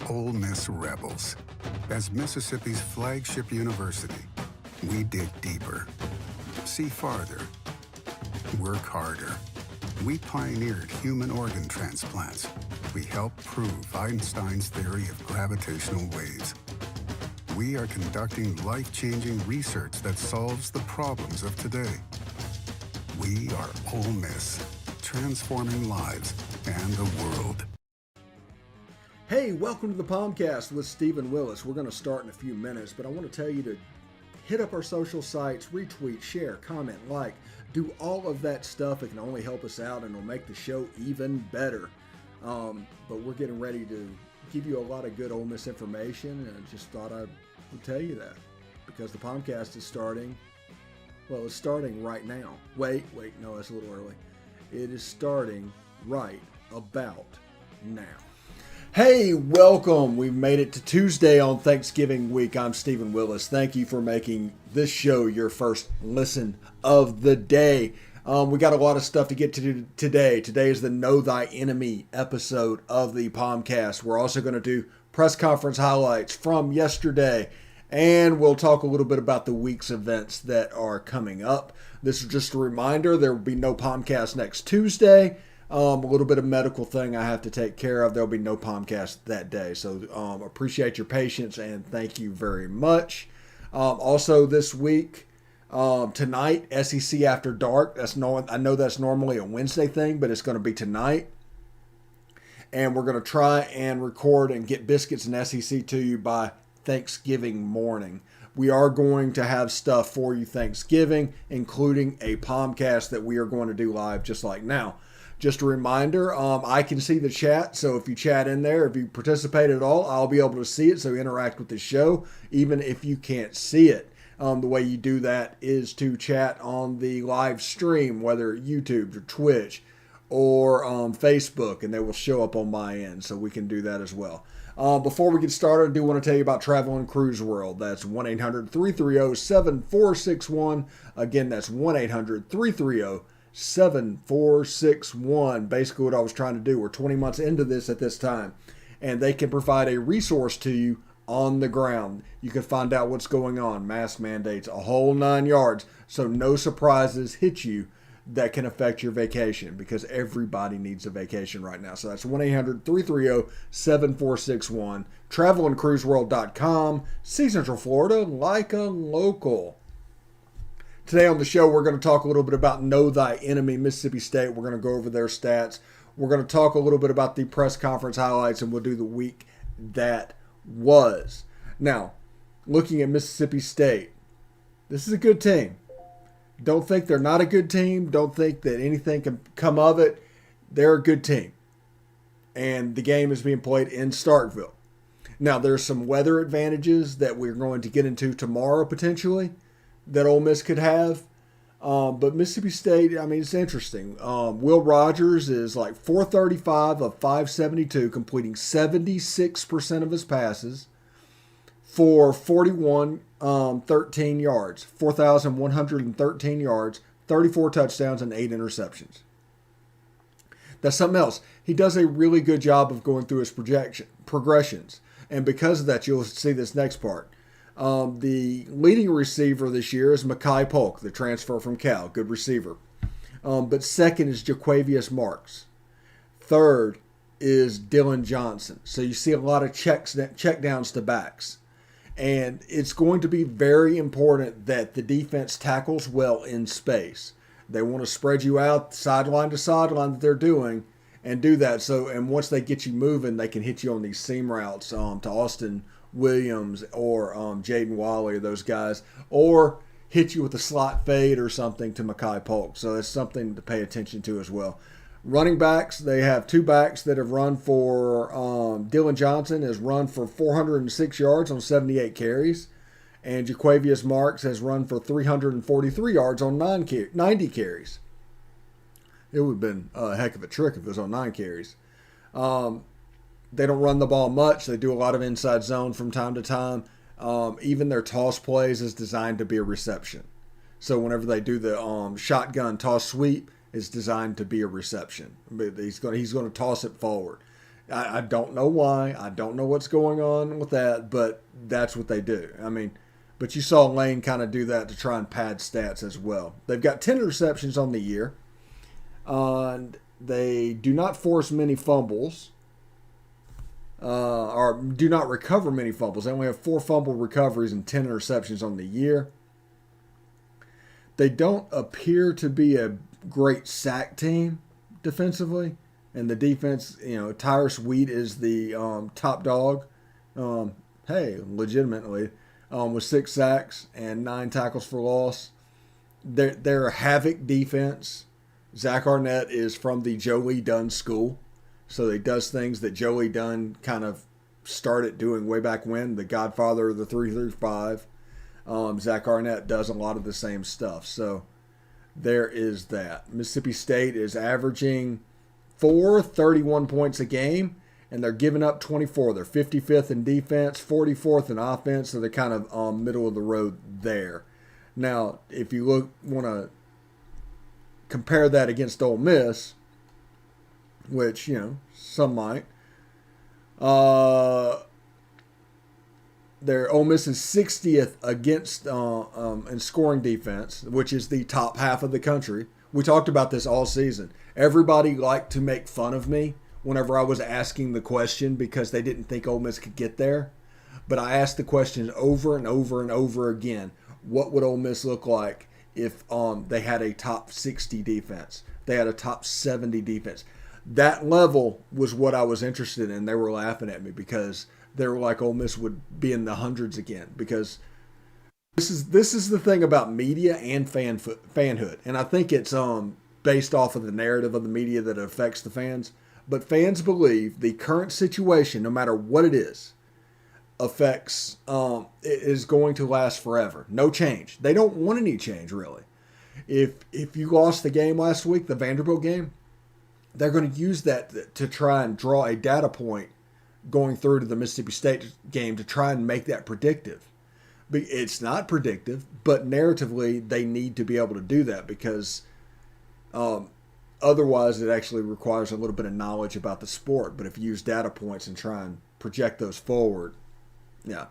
Ole Miss Rebels. As Mississippi's flagship university, we dig deeper, see farther, work harder. We pioneered human organ transplants. We helped prove Einstein's theory of gravitational waves. We are conducting life-changing research that solves the problems of today. We are Ole Miss, transforming lives and the world. Hey, welcome to the Palmcast with Stephen Willis. We're going to start in a few minutes, but I want to tell you to hit up our social sites, retweet, share, comment, like, do all of that stuff. It can only help us out and it'll make the show even better. But we're getting ready to give you a lot of good Ole Miss information, and I just thought I would tell you that because the Palmcast is starting. Well, it's starting right now. Wait, no, that's a little early. It is starting right about now. Hey, welcome. We've made it to Tuesday on Thanksgiving week. I'm Stephen Willis. Thank you for making this show your first listen of the day. We got a lot of stuff to get to today. Today is the Know Thy Enemy episode of the Palmcast. We're also going to do press conference highlights from yesterday, and we'll talk a little bit about the week's events that are coming up. This is just a reminder, there will be no Palmcast next Tuesday. A little bit of medical thing I have to take care of. There'll be no Palmcast that day. So appreciate your patience and thank you very much. Also this week, tonight, SEC After Dark. I know that's normally a Wednesday thing, but it's going to be tonight. And we're going to try and record and get Biscuits and SEC to you by Thanksgiving morning. We are going to have stuff for you Thanksgiving, including a Palmcast that we are going to do live just like now. Just a reminder, I can see the chat, so if you chat in there, if you participate at all, I'll be able to see it, so interact with the show, even if you can't see it. The way you do that is to chat on the live stream, whether YouTube or Twitch or Facebook, and they will show up on my end, so we can do that as well. Before we get started, I do want to tell you about Travel and Cruise World. That's 1-800-330-7461. Again, that's 1-800-330-7461. Basically what I was trying to do. We're 20 months into this at this time, and they can provide a resource to you on the ground. You can find out what's going on, mask mandates, a whole 9 yards, so no surprises hit you that can affect your vacation, because everybody needs a vacation right now. So that's 1-800-330-7461, travelandcruiseworld.com. See Central Florida like a local. Today on the show, we're going to talk a little bit about Know Thy Enemy, Mississippi State. We're going to go over their stats. We're going to talk a little bit about the press conference highlights, and we'll do the week that was. Now, looking at Mississippi State, this is a good team. Don't think they're not a good team. Don't think that anything can come of it. They're a good team. And the game is being played in Starkville. Now, there's some weather advantages that we're going to get into tomorrow, potentially, that Ole Miss could have. But Mississippi State, I mean, it's interesting. Will Rogers is like 435 of 572, completing 76% of his passes for 4,113 yards, 4,113 yards, 34 touchdowns, and 8 interceptions. That's something else. He does a really good job of going through his progressions. And because of that, you'll see this next part. The leading receiver this year is Mekhi Polk, the transfer from Cal. Good receiver. But second is Jaquavius Marks. Third is Dylan Johnson. So you see a lot of checkdowns to backs. And it's going to be very important that the defense tackles well in space. They want to spread you out sideline to sideline that they're doing and do that. So, and once they get you moving, they can hit you on these seam routes to Austin Williams or Jaden Wally or those guys, or hit you with a slot fade or something to Mekhi Polk. So that's something to pay attention to as well. Running backs, they have two backs that have run for, Dylan Johnson has run for 406 yards on 78 carries, and Jaquavius Marks has run for 343 yards on 90 carries. It would have been a heck of a trick if it was on 9 carries. They don't run the ball much. They do a lot of inside zone from time to time. Even their toss plays is designed to be a reception. So whenever they do the shotgun toss sweep, it's designed to be a reception. He's going to toss it forward. I don't know why. I don't know what's going on with that, but that's what they do. I mean, but you saw Lane kind of do that to try and pad stats as well. They've got 10 interceptions on the year. And they do not force many fumbles. Or do not recover many fumbles. They only have 4 fumble recoveries and 10 interceptions on the year. They don't appear to be a great sack team defensively. And the defense, Tyrus Wheat is the top dog. Legitimately, with 6 sacks and 9 tackles for loss. They're a havoc defense. Zach Arnett is from the Joe Lee Dunn school. So he does things that Joe Lee Dunn kind of started doing way back when, the godfather of the 3-3-5. Zach Arnett does a lot of the same stuff. So there is that. Mississippi State is averaging 31 points a game, and they're giving up 24. They're 55th in defense, 44th in offense, so they're kind of middle of the road there. Now, if you want to compare that against Ole Miss, which, some might, their Ole Miss is 60th against in scoring defense, which is the top half of the country. We talked about this all season. Everybody liked to make fun of me whenever I was asking the question because they didn't think Ole Miss could get there. But I asked the question over and over and over again. What would Ole Miss look like if they had a top 60 defense? They had a top 70 defense. That level was what I was interested in. They were laughing at me because they were like Ole Miss would be in the hundreds again because this is the thing about media and fanhood. And I think it's based off of the narrative of the media that affects the fans. But fans believe the current situation, no matter what it is, is going to last forever. No change. They don't want any change, really. If you lost the game last week, the Vanderbilt game, they're going to use that to try and draw a data point going through to the Mississippi State game to try and make that predictive. It's not predictive, but narratively they need to be able to do that because otherwise it actually requires a little bit of knowledge about the sport. But if you use data points and try and project those forward, yeah,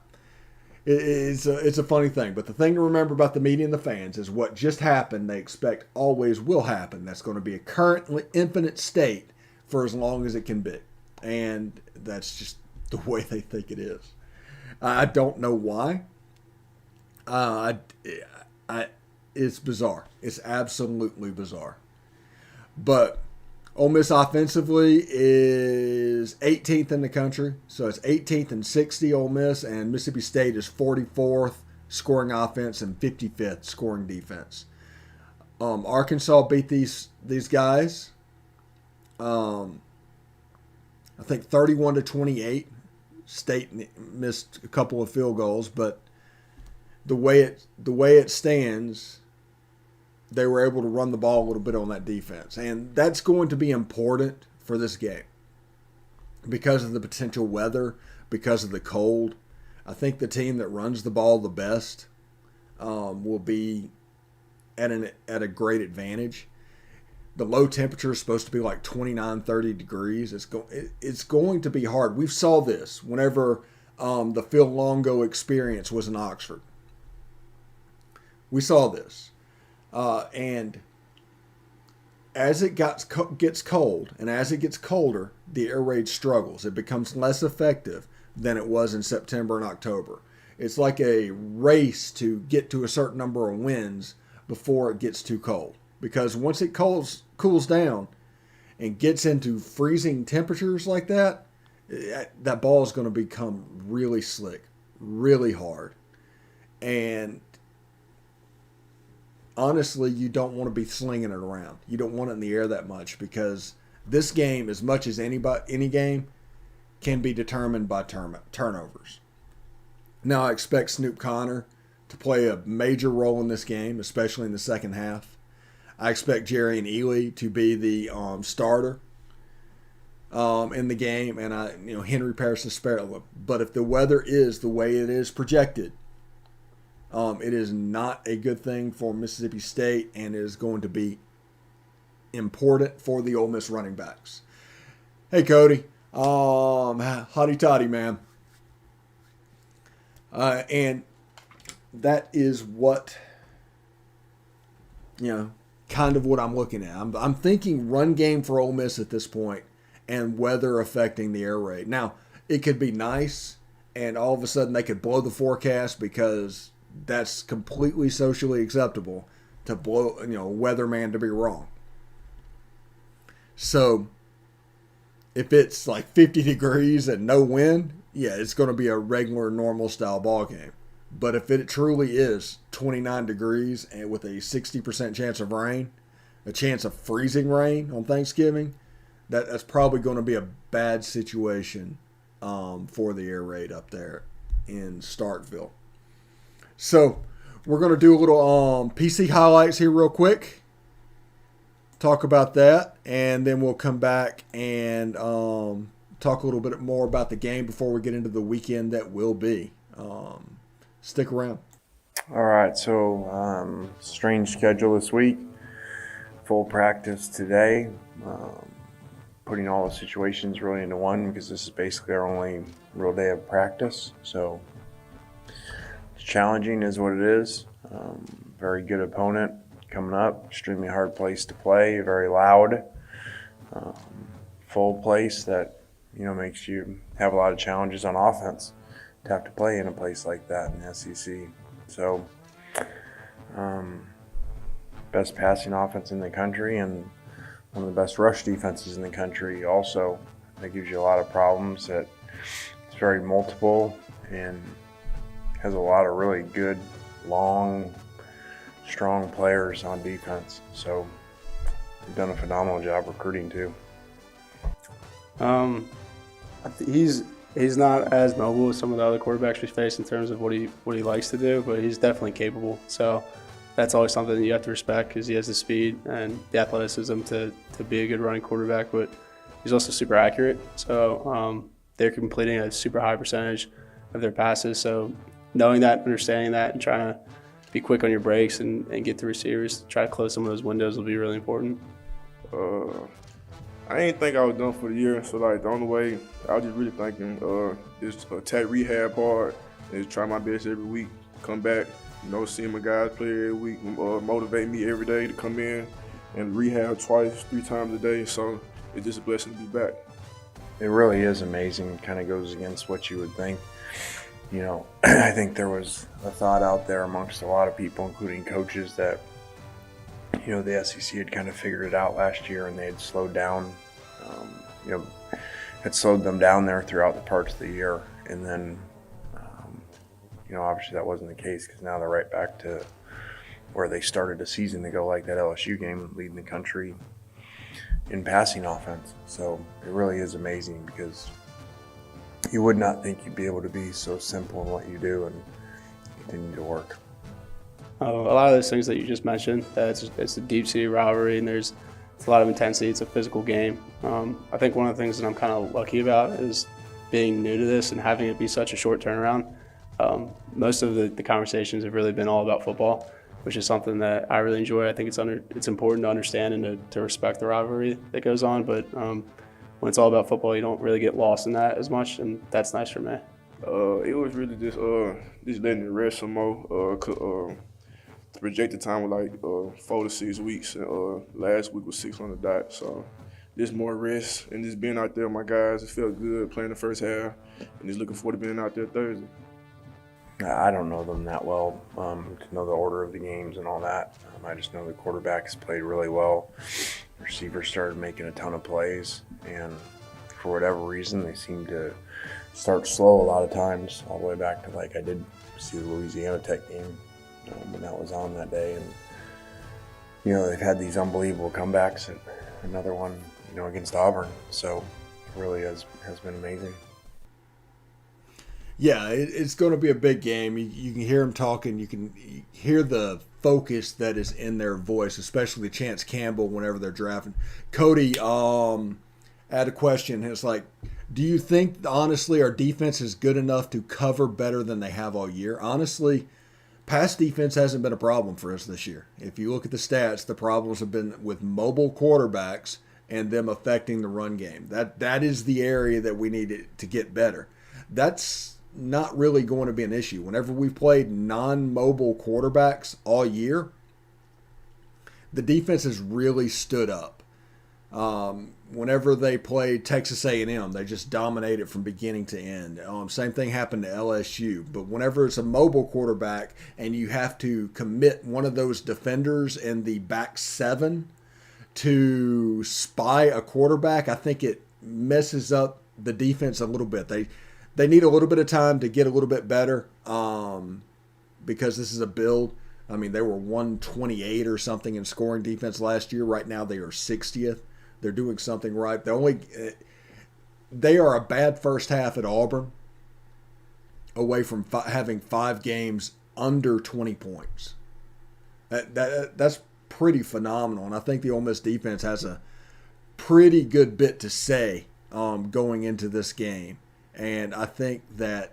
it's a funny thing. But the thing to remember about the media and the fans is what just happened, they expect always will happen. That's going to be a currently infinite state for as long as it can be. And that's just the way they think it is. I don't know why. It's bizarre. It's absolutely bizarre. But Ole Miss offensively is 18th in the country. So it's 18th and 60 Ole Miss, and Mississippi State is 44th scoring offense and 55th scoring defense. Arkansas beat these guys. I think 31-28. State missed a couple of field goals, but the way it stands, they were able to run the ball a little bit on that defense. And that's going to be important for this game because of the potential weather, because of the cold. I think the team that runs the ball the best will be at a great advantage. The low temperature is supposed to be like 29, 30 degrees. It's going to be hard. We saw this whenever the Phil Longo experience was in Oxford. We saw this. And as it gets cold, and as it gets colder, the air raid struggles. It becomes less effective than it was in September and October. It's like a race to get to a certain number of winds before it gets too cold. Because once it cools down and gets into freezing temperatures like that, that ball is going to become really slick, really hard. And honestly, you don't want to be slinging it around. You don't want it in the air that much because this game, as much as any game, can be determined by turnovers. Now, I expect Snoop Connor to play a major role in this game, especially in the second half. I expect Jerry and Ely to be the starter in the game, and Henry Parrish the spare. But if the weather is the way it is projected, it is not a good thing for Mississippi State, and it is going to be important for the Ole Miss running backs. Hey, Cody, Hotty toddy, man. And that is what, kind of what I'm looking at. I'm thinking run game for Ole Miss at this point and weather affecting the air raid. Now, it could be nice and all of a sudden they could blow the forecast because that's completely socially acceptable to blow, a weatherman to be wrong. So if it's like 50 degrees and no wind, yeah, it's going to be a regular normal style ball game. But if it truly is 29 degrees and with a 60% chance of rain, a chance of freezing rain on Thanksgiving, that's probably going to be a bad situation for the air raid up there in Starkville. So we're going to do a little PC highlights here real quick. Talk about that, and then we'll come back and talk a little bit more about the game before we get into the weekend that will be. Stick around. All right, so strange schedule this week. Full practice today. Putting all the situations really into one because this is basically our only real day of practice. So it's challenging is what it is. Very good opponent coming up. Extremely hard place to play. Very loud. Full place that makes you have a lot of challenges on offense to have to play in a place like that in the SEC. So best passing offense in the country and one of the best rush defenses in the country also. That gives you a lot of problems. It's very multiple and has a lot of really good, long, strong players on defense. So they've done a phenomenal job recruiting too. He's not as mobile as some of the other quarterbacks we face in terms of what he likes to do, but he's definitely capable. So that's always something that you have to respect because he has the speed and the athleticism to be a good running quarterback, but he's also super accurate. So they're completing a super high percentage of their passes. So knowing that, understanding that, and trying to be quick on your breaks and get the receivers, try to close some of those windows will be really important. I didn't think I was done for the year, so the only way I was just really thinking is attack rehab hard and just try my best every week, come back, seeing my guys play every week, motivate me every day to come in and rehab twice, 3 times a day. So it's just a blessing to be back. It really is amazing. Kind of goes against what you would think. I think there was a thought out there amongst a lot of people, including coaches, that the SEC had kind of figured it out last year and they had slowed down, had slowed them down there throughout the parts of the year. And then, obviously that wasn't the case because now they're right back to where they started a season ago, like that LSU game, leading the country in passing offense. So it really is amazing because you would not think you'd be able to be so simple in what you do and continue to work. A lot of those things that you just mentioned, it's a deep-seated rivalry and it's a lot of intensity. It's a physical game. I think one of the things that I'm kind of lucky about is being new to this and having it be such a short turnaround. Most of the conversations have really been all about football, which is something that I really enjoy. I think it's important to understand and to respect the rivalry that goes on. But when it's all about football, you don't really get lost in that as much, and that's nice for me. It was really just letting it rest some more. The projected time was 4 to 6 weeks. Last week was 6 on the dot. So just more rest and just being out there with my guys. It felt good playing the first half and just looking forward to being out there Thursday. I don't know them that well to know the order of the games and all that. I just know the quarterbacks played really well. Receivers started making a ton of plays, and for whatever reason, they seemed to start slow a lot of times, all the way back to I did see the Louisiana Tech game when that was on that day. And, they've had these unbelievable comebacks, and another one, against Auburn. So it really has been amazing. Yeah, it's going to be a big game. You can hear them talking. You can hear the focus that is in their voice, especially Chance Campbell whenever they're drafting. Cody had a question. It's do you think, honestly, our defense is good enough to cover better than they have all year? Honestly, pass defense hasn't been a problem for us this year. If you look at the stats, the problems have been with mobile quarterbacks and them affecting the run game. That is the area that we need to get better. That's not really going to be an issue. Whenever we've played non-mobile quarterbacks all year, the defense has really stood up. Whenever they played Texas A&M, they just dominated from beginning to end. Same thing happened to LSU. But whenever it's a mobile quarterback and you have to commit one of those defenders in the back seven to spy a quarterback, I think it messes up the defense a little bit. They need a little bit of time to get a little bit better because this is a build. I mean, they were 128 or something in scoring defense last year. Right now, they are 60th. They're doing something right. They are a bad first half at Auburn, away from having 5 games under 20 points. That's pretty phenomenal, and I think the Ole Miss defense has a pretty good bit to say going into this game. And I think that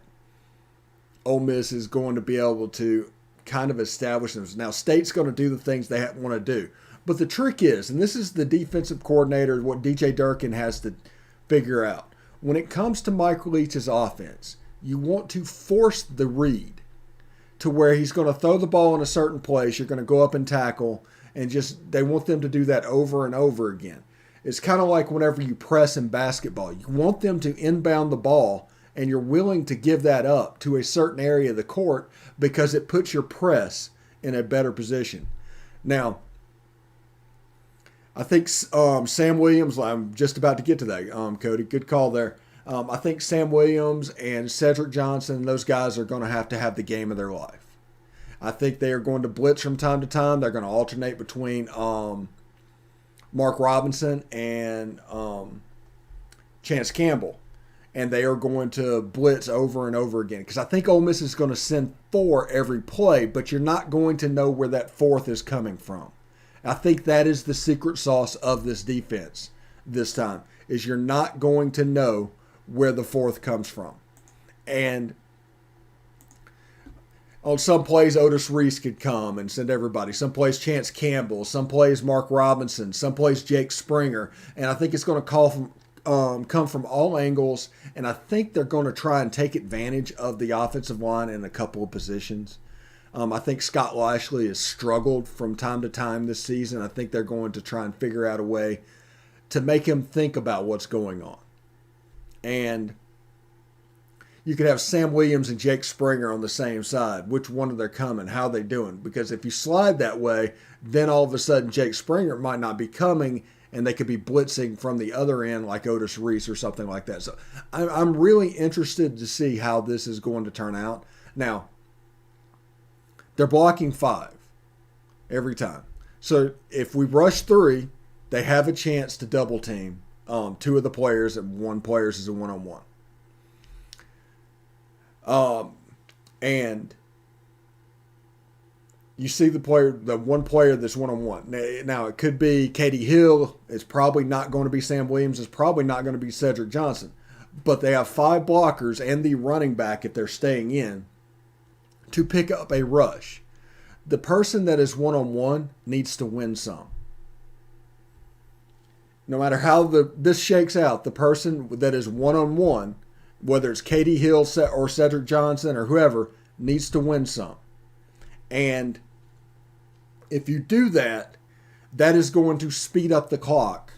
Ole Miss is going to be able to kind of establish themselves. Now, State's going to do the things they want to do. But the trick is, and this is the defensive coordinator, what DJ Durkin has to figure out. When it comes to Mike Leach's offense, you want to force the read to where he's going to throw the ball in a certain place. You're going to go up and tackle, and they want them to do that over and over again. It's kind of like whenever you press in basketball. You want them to inbound the ball, and you're willing to give that up to a certain area of the court because it puts your press in a better position. Now, I think Sam Williams, I'm just about to get to that, Cody. Good call there. I think Sam Williams and Cedric Johnson, those guys are going to have the game of their life. I think they are going to blitz from time to time. They're going to alternate between Mark Robinson and Chance Campbell. And they are going to blitz over and over again. Because I think Ole Miss is going to send 4 every play, but you're not going to know where that 4th is coming from. I think that is the secret sauce of this defense this time, is you're not going to know where the 4th comes from. And on some plays, Otis Reese could come and send everybody. Some plays, Chance Campbell. Some plays, Mark Robinson. Some plays, Jake Springer. And I think it's going to come from all angles. And I think they're going to try and take advantage of the offensive line in a couple of positions. I think Scott Lashley has struggled from time to time this season. I think they're going to try and figure out a way to make him think about what's going on. And you could have Sam Williams and Jake Springer on the same side. Which one are they coming? How are they doing? Because if you slide that way, then all of a sudden Jake Springer might not be coming, and they could be blitzing from the other end like Otis Reese or something like that. So I'm really interested to see how this is going to turn out. Now, they're blocking 5 every time. So if we rush 3, they have a chance to double team 2 of the players, and 1 player is a one-on-one. And you see the one player that's one-on-one. Now, it could be Katie Hill. It's probably not going to be Sam Williams. It's probably not going to be Cedric Johnson. But they have 5 blockers and the running back, if they're staying in, to pick up a rush. The person that is one-on-one needs to win some. No matter how this shakes out, the person that is one-on-one, whether it's Katie Hill or Cedric Johnson or whoever, needs to win some. And if you do that, that is going to speed up the clock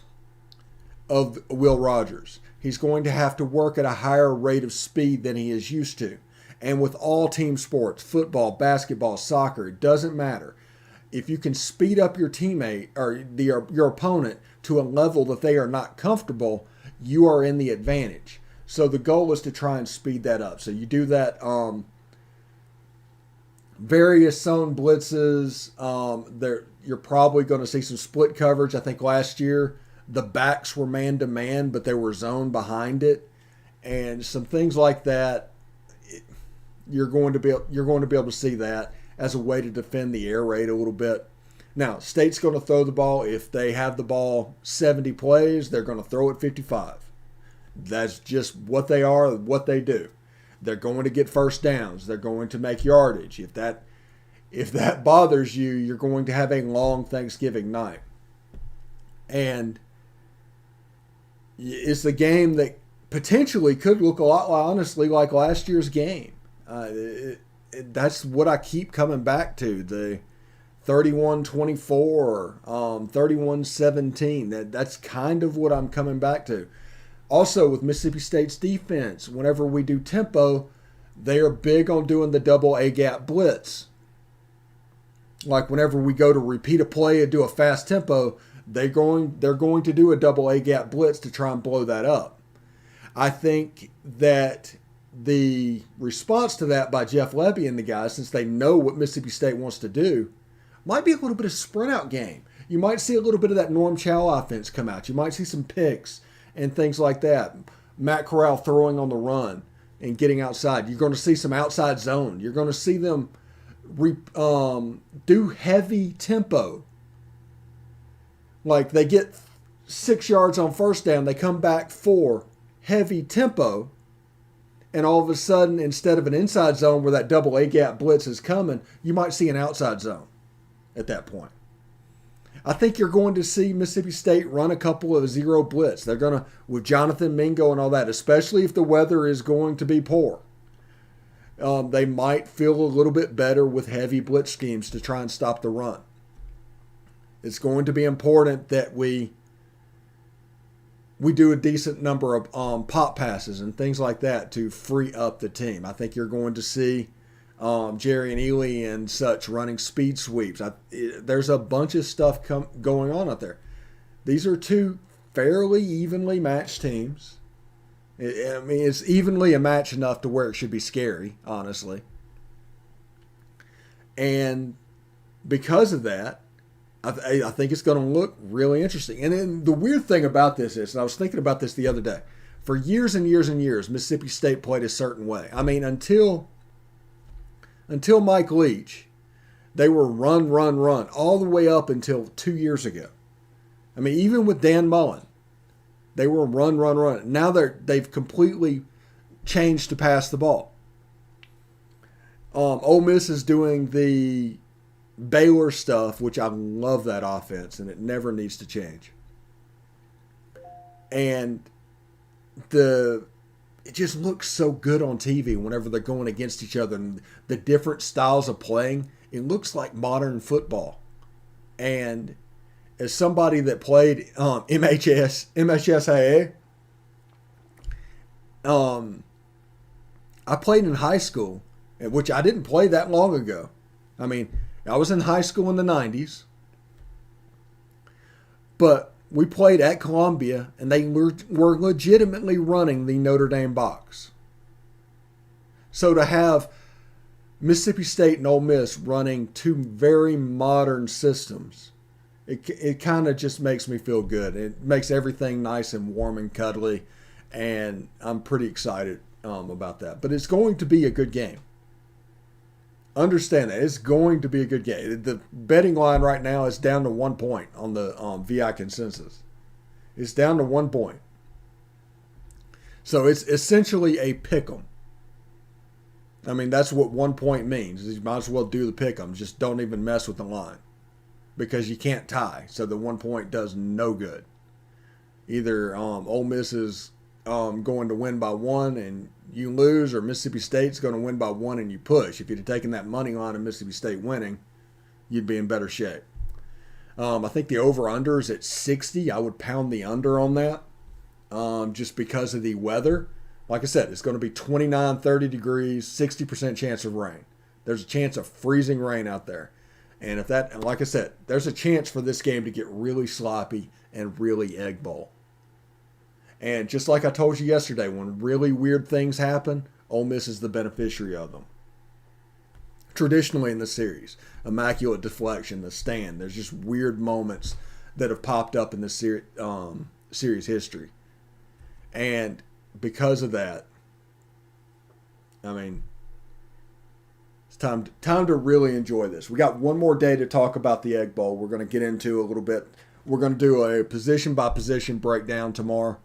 of Will Rogers. He's going to have to work at a higher rate of speed than he is used to. And with all team sports, football, basketball, soccer, it doesn't matter. If you can speed up your teammate or your opponent to a level that they are not comfortable, you are in the advantage. So the goal is to try and speed that up. So you do that various zone blitzes. You're probably going to see some split coverage. I think last year the backs were man-to-man, but there were zone behind it. And some things like that. You're going to be able to see that as a way to defend the air raid a little bit. Now, State's going to throw the ball. If they have the ball 70 plays, they're going to throw it 55. That's just what they are, what they do. They're going to get first downs. They're going to make yardage. If that bothers you, you're going to have a long Thanksgiving night. And it's the game that potentially could look a lot, honestly, like last year's game. That's what I keep coming back to. The 31-24, 31-17. That's kind of what I'm coming back to. Also, with Mississippi State's defense, whenever we do tempo, they are big on doing the double A-gap blitz. Like whenever we go to repeat a play and do a fast tempo, they're going to do a double A-gap blitz to try and blow that up. I think that the response to that by Jeff Lebby and the guys, since they know what Mississippi State wants to do, might be a little bit of sprint out game. You might see a little bit of that Norm Chow offense come out. You might see some picks and things like that. Matt Corral throwing on the run and getting outside. You're going to see some outside zone. You're going to see them do heavy tempo. Like they get 6 yards on first down, they come back 4, heavy tempo, and all of a sudden, instead of an inside zone where that double A-gap blitz is coming, you might see an outside zone at that point. I think you're going to see Mississippi State run a couple of zero blitz. They're going to, with Jonathan Mingo and all that, especially if the weather is going to be poor. They might feel a little bit better with heavy blitz schemes to try and stop the run. It's going to be important that we do a decent number of pop passes and things like that to free up the team. I think you're going to see Jerry and Ely and such running speed sweeps. There's a bunch of stuff going on out there. These are two fairly evenly matched teams. I mean, it's evenly a match enough to where it should be scary, honestly. And because of that, I think it's going to look really interesting. And then the weird thing about this is, and I was thinking about this the other day, for years and years and years, Mississippi State played a certain way. I mean, until Mike Leach, they were run, all the way up until 2 years ago. I mean, even with Dan Mullen, they were run. Now they've completely changed to pass the ball. Ole Miss is doing the Baylor stuff, which I love that offense, and it never needs to change. And it just looks so good on TV whenever they're going against each other and the different styles of playing. It looks like modern football. And as somebody that played MHSAA, I played in high school, which I didn't play that long ago. I mean, I was in high school in the 90s, but we played at Columbia, and they were legitimately running the Notre Dame box. So to have Mississippi State and Ole Miss running two very modern systems, it kind of just makes me feel good. It makes everything nice and warm and cuddly, and I'm pretty excited about that. But it's going to be a good game. Understand that. It's going to be a good game. The betting line right now is down to 1 point on the VI consensus. It's down to 1 point. So it's essentially a pick 'em. I mean, that's what 1 point means. You might as well do the pick 'em. Just don't even mess with the line. Because you can't tie. So the 1 point does no good. Either Ole Miss is going to win by 1 and you lose, or Mississippi State's going to win by 1 and you push. If you'd have taken that money line of Mississippi State winning, you'd be in better shape. I think the over-under is at 60. I would pound the under on that just because of the weather. Like I said, it's going to be 29, 30 degrees, 60% chance of rain. There's a chance of freezing rain out there. And like I said, there's a chance for this game to get really sloppy and really egg bowl. And just like I told you yesterday, when really weird things happen, Ole Miss is the beneficiary of them. Traditionally in the series, immaculate deflection, the stand, there's just weird moments that have popped up in the series history. And because of that, I mean, it's time to really enjoy this. We got one more day to talk about the Egg Bowl. We're going to get into a little bit. We're going to do a position-by-position breakdown tomorrow.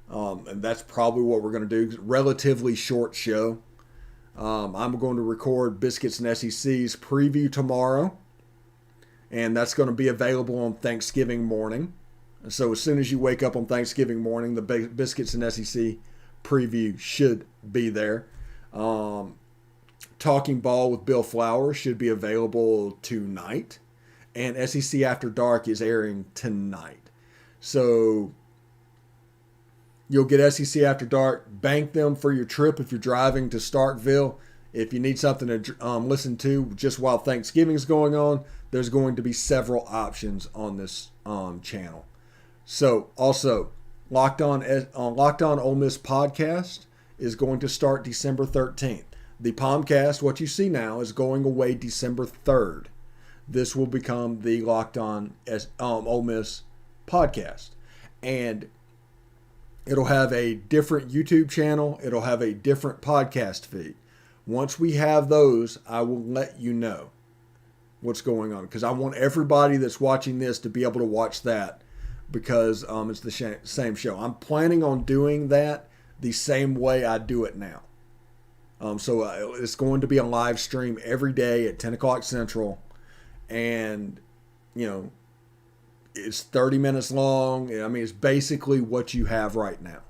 And that's probably what we're going to do. Relatively short show. I'm going to record Biscuits and SEC's preview tomorrow. And that's going to be available on Thanksgiving morning. So as soon as you wake up on Thanksgiving morning, the Biscuits and SEC preview should be there. Talking Ball with Bill Flowers should be available tonight. And SEC After Dark is airing tonight. So you'll get SEC After Dark. Bank them for your trip if you're driving to Starkville. If you need something to listen to just while Thanksgiving's going on, there's going to be several options on this channel. So also, Locked On Ole Miss podcast is going to start December 13th. The Palmcast, what you see now, is going away December 3rd. This will become the Locked On Ole Miss podcast. And it'll have a different YouTube channel. It'll have a different podcast feed. Once we have those, I will let you know what's going on. Because I want everybody that's watching this to be able to watch that. Because it's the same show. I'm planning on doing that the same way I do it now. So it's going to be a live stream every day at 10 o'clock Central. And, it's 30 minutes long. I mean, it's basically what you have right now.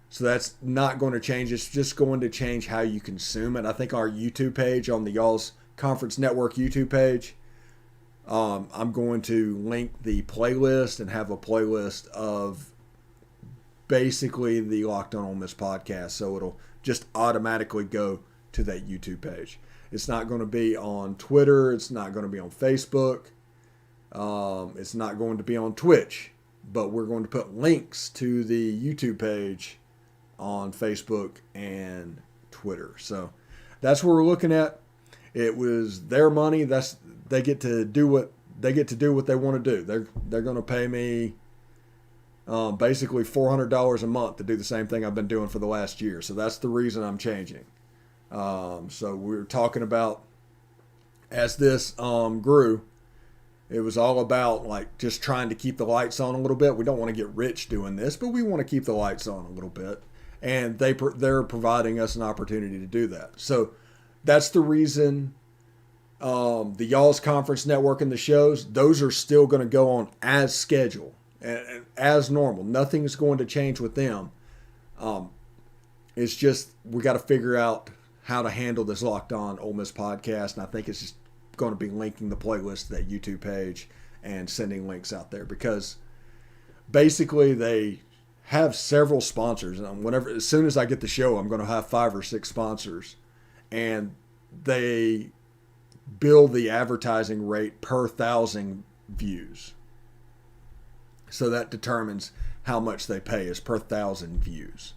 So that's not going to change. It's just going to change how you consume it. I think our YouTube page, on the Y'all's Conference Network YouTube page, I'm going to link the playlist and have a playlist of basically the Locked On Ole Miss podcast. So it'll just automatically go to that YouTube page. It's not going to be on Twitter. It's not going to be on Facebook. It's not going to be on Twitch. But we're going to put links to the YouTube page on Facebook and Twitter. So that's what we're looking at. It was their money. They get to do what they want to do. They're going to pay me basically $400 a month to do the same thing I've been doing for the last year. So that's the reason I'm changing. So we were talking about, as this grew, it was all about like just trying to keep the lights on a little bit. We don't want to get rich doing this, but we want to keep the lights on a little bit. And they're providing us an opportunity to do that. So that's the reason the Y'all's Conference Network and the shows, those are still going to go on as scheduled and as normal. Nothing's going to change with them. It's just we got to figure out how to handle this Locked On Ole Miss podcast, and I think it's just going to be linking the playlist to that YouTube page and sending links out there, because basically they have several sponsors. And as soon as I get the show, I'm going to have 5 or 6 sponsors, and they bill the advertising rate per 1,000 views. So that determines how much they pay, is per 1,000 views.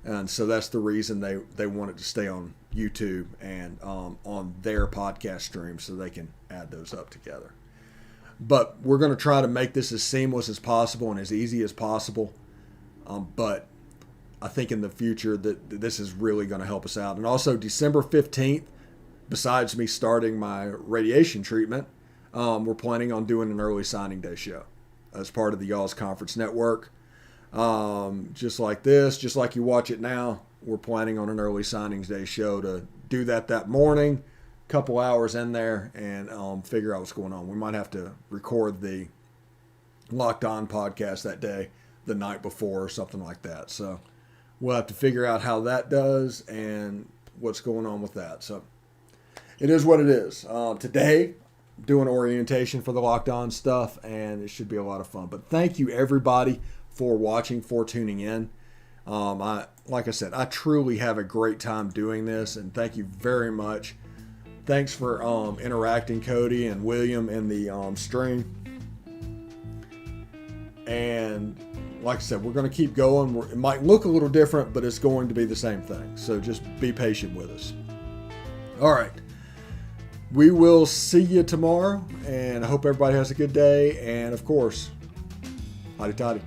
And so that's the reason they want it to stay on YouTube and on their podcast stream, so they can add those up together. But we're going to try to make this as seamless as possible and as easy as possible. But I think in the future that this is really going to help us out. And also December 15th, besides me starting my radiation treatment, we're planning on doing an early signing day show as part of the Y'all's Conference Network. Just like this, just like you watch it now, we're planning on an early signings day show to do that morning, couple hours in there, and figure out what's going on. We might have to record the Locked On podcast that day, the night before, or something like that. So we'll have to figure out how that does and what's going on with that. So it is what it is. Today, doing orientation for the Locked On stuff, and it should be a lot of fun. But thank you, everybody, for watching, for tuning in. Like I said, I truly have a great time doing this, and thank you very much. Thanks for interacting, Cody and William, in the stream. And like I said, we're going to keep going. It might look a little different, but it's going to be the same thing. So just be patient with us. All right. We will see you tomorrow, and I hope everybody has a good day. And of course, hotty toddy.